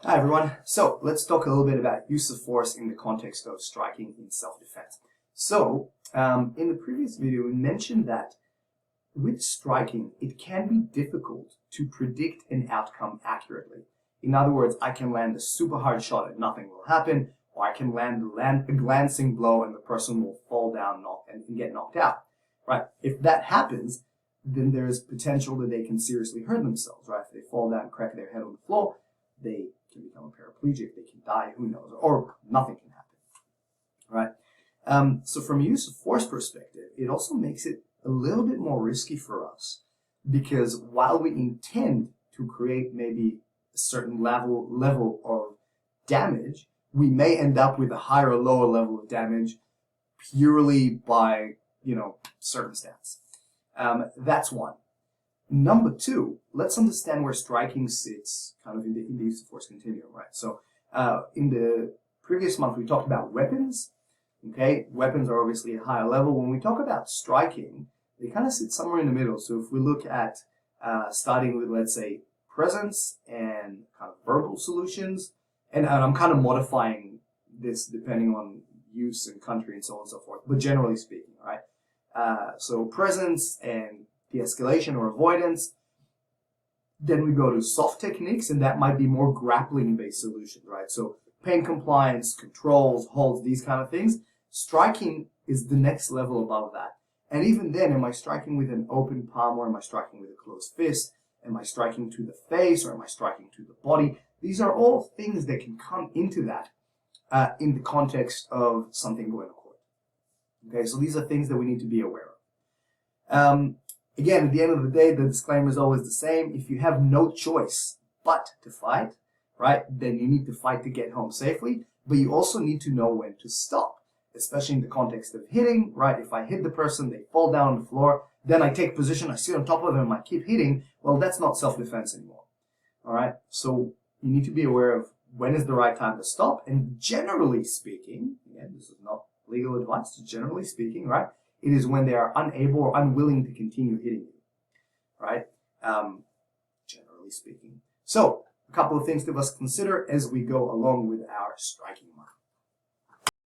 Hi everyone. So let's talk a little bit about use of force in the context of striking in self-defense. In the previous video, we mentioned that with striking, it can be difficult to predict an outcome accurately. In other words, I can land a super hard shot and nothing will happen, or I can land a glancing blow and the person will fall down and get knocked out. Right? If that happens, then there is potential that they can seriously hurt themselves. Right? If they fall down and crack their head on the floor, they can become a paraplegic, they can die, who knows, or nothing can happen, right? So from a use of force perspective, it also makes it a little bit more risky for us because while we intend to create maybe a certain level of damage, we may end up with a higher or lower level of damage purely by, circumstance. That's one. Number two, let's understand where striking sits kind of in the use of force continuum, right? So in the previous month, we talked about weapons, okay? Weapons are obviously a higher level. When we talk about striking, they kind of sit somewhere in the middle. So if we look at starting with, let's say, presence and kind of verbal solutions, and I'm kind of modifying this depending on use and country and so on and so forth, but generally speaking, right? So presence and de-escalation or avoidance. Then we go to soft techniques, and that might be more grappling-based solutions, right? So pain compliance, controls, holds, these kind of things. Striking is the next level above that. And even then, am I striking with an open palm or am I striking with a closed fist? Am I striking to the face or am I striking to the body? These are all things that can come into that in the context of something going to court. Okay, so these are things that we need to be aware of. Again, at the end of the day, the disclaimer is always the same. If you have no choice but to fight, right, then you need to fight to get home safely, but you also need to know when to stop, especially in the context of hitting, right? If I hit the person, they fall down on the floor, then I take position, I sit on top of them, I keep hitting, well, that's not self-defense anymore, all right? So you need to be aware of when is the right time to stop, and generally speaking, again, this is not legal advice, generally speaking, right? It is when they are unable or unwilling to continue hitting you, right? Generally speaking. So, a couple of things to us consider as we go along with our striking mark.